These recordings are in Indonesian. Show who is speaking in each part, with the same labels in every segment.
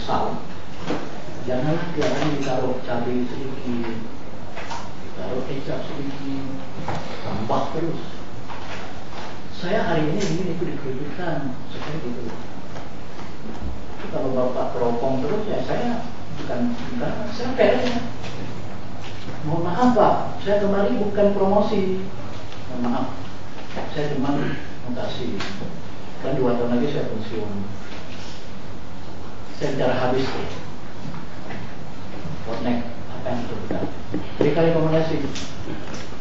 Speaker 1: kesal, janganlah tiap hari ditaruh cabai sedikit, taruh kecap sedikit, tambah terus. Saya hari ini ingin itu dikerucutkan seperti itu. Kalau Bapak teropong terus ya saya bukan saya kayaknya. Mohon maaf Pak, saya kemarin bukan promosi. Mohon maaf, saya cuma mutasi. Dan 2 tahun lagi saya pensiun. Saya bicara habis deh. What next? Apa yang harus kita? Berikan rekomendasi.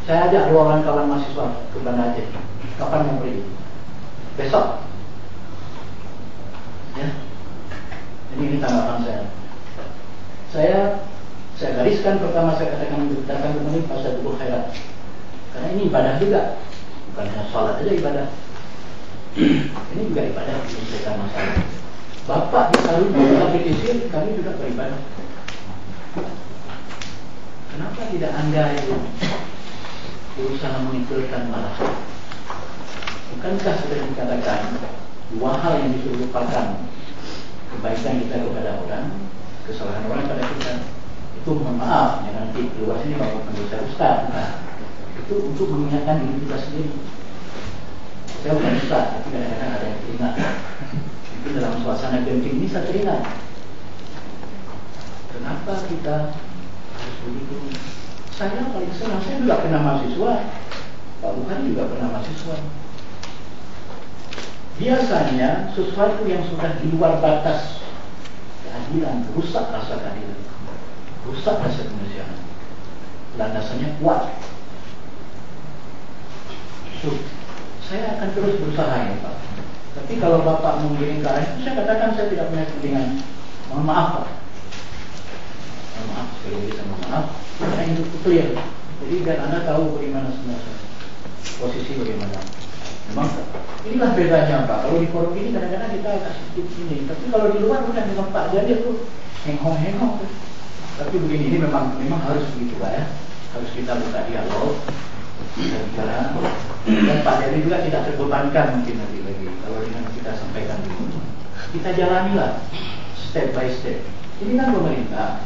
Speaker 1: Saya ajak 2 orang kawan mahasiswa ke Banda Aceh. Kapan mau pergi? Besok. Ya. Ini tanggapan saya. Saya gariskan pertama saya katakan datang ke Mekah pas saya tubuh khairat. Karena ini ibadah juga, bukan hanya sholat aja ibadah. Ini juga ibadah menyelesaikan masalah. Bapak bisa lupa petisi, kami juga beribadah. Kenapa tidak Anda itu berusaha mengumpulkan malah? Bukankah sudah dikatakan 2 hal yang disuruh lupakan, kebaikan kita kepada orang, kesalahan orang pada kita. Itu mohon maaf, ya nanti keluar sini bapak pendosa ustaz. Nah, itu untuk mengingatkan diri kita sendiri. Saya bukan ustaz, tapi kadang-kadang ada yang teringat. Itu dalam suasana genting ini saya teringat. Kenapa kita harus begitu? Saya paling senang, saya juga pernah mahasiswa. Pak Bukhari juga pernah mahasiswa. Biasanya sesuatu yang sudah di luar batas keadilan, rusak rasa keadilan, rusak rasa kemanusiaan. Landasannya kuat. So, saya akan terus berusaha ya Pak. Tapi kalau Bapak mengiring ke arah itu, saya katakan saya tidak punya kepentingan. Mohon maaf Pak. Mohon maaf, sekali lagi saya mohon maaf. Saya ingin clear. Jadi biar Anda tahu bagaimana sebenarnya posisi bagaimana. Memang inilah bedanya Pak. Kalau di forum ini kadang-kadang kita agak sedikit ini. Tapi kalau di luar bukan dengan Pak jadi itu hengong-hengong. Tapi begini, ini memang harus begitu Pak ya. Harus kita buka dialog dan bicara. Dan Pak Jadi juga tidak terbebankan mungkin nanti lagi kalau dengan kita sampaikan dulu. Kita jalanilah step by step. Ini kan pemerintah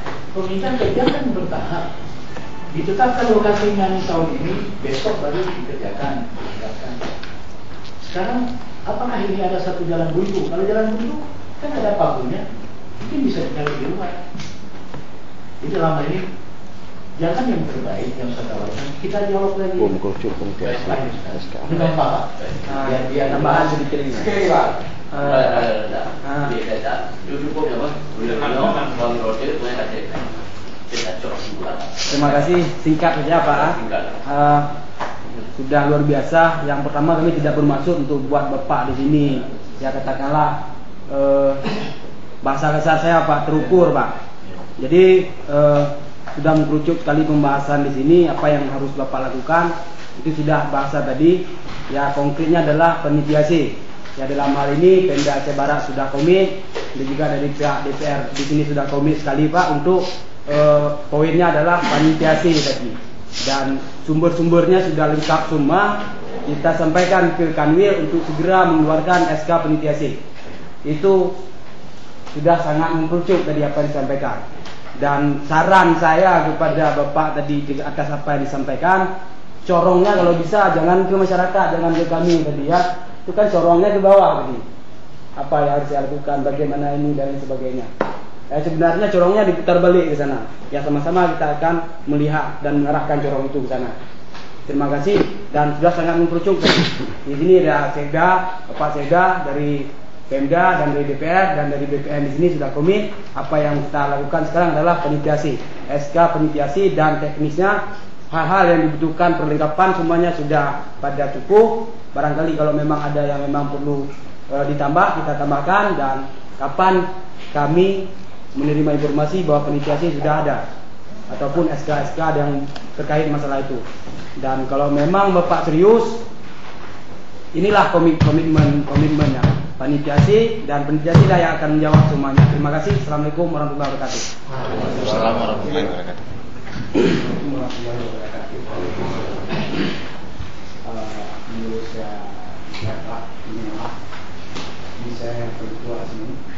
Speaker 1: kerja kan bertahap. Ditetapkan lokasinya tahun ini, besok baru dikerjakan. Sekarang apakah ini ada satu jalan buntu? Kalau jalan buntu kan ada pakunya, mungkin bisa dicari di luar. Jadi dalam hal ini jangan yang terbaik yang saya tawarkan, kita jawab lagi. Dengan Pak. Biar tambahan sedikit ini. Sekali Pak.
Speaker 2: Terima kasih, singkat saja Pak. Sudah luar biasa. Yang pertama kami tidak bermaksud untuk buat Bapak di sini. Ya katakanlah bahasa kasar saya Pak terukur Pak. Jadi sudah mengkerucut sekali pembahasan di sini. Apa yang harus Bapak lakukan itu sudah bahasa tadi. Ya konkretnya adalah penitiasi. Ya dalam hal ini Pemda Aceh Barat sudah komit, dan juga dari pihak DPR di sini sudah komit sekali Pak untuk poinnya adalah penitiasi tadi. Dan sumber-sumbernya sudah lengkap semua. Kita sampaikan ke Kanwil untuk segera mengeluarkan SK penitiasi. Itu sudah sangat mengkerucut dari apa yang disampaikan. Dan saran saya kepada Bapak tadi di atas apa yang disampaikan, corongnya kalau bisa jangan ke masyarakat, jangan ke kami tadi ya. Itu kan corongnya ke bawah tadi. Apa yang harus saya lakukan, bagaimana ini dan lain sebagainya. Sebenarnya corongnya diputar balik ke sana. Ya sama-sama kita akan melihat dan mengarahkan corong itu ke sana. Terima kasih dan sudah sangat mengkerucut. Di sini ada Sekda, Bapak Sekda dari Pemda dan dari DPR dan dari BPN di sini sudah komit. Apa yang kita lakukan sekarang adalah penitiasi, SK penitiasi dan teknisnya. Hal-hal yang dibutuhkan perlengkapan semuanya sudah pada cukup. Barangkali kalau memang ada yang memang perlu ditambah, kita tambahkan. Dan kapan kami menerima informasi bahwa penitiasi sudah ada ataupun SK-SK yang terkait masalah itu. Dan kalau memang Bapak serius, inilah komitmennya. Penitiasi dan penitiasi lah yang akan menjawab semuanya. Terima kasih. Assalamualaikum warahmatullahi wabarakatuh.
Speaker 3: Assalamualaikum warahmatullahi wabarakatuh.
Speaker 4: Menurut saya Pak, ini saya yang kedua sini.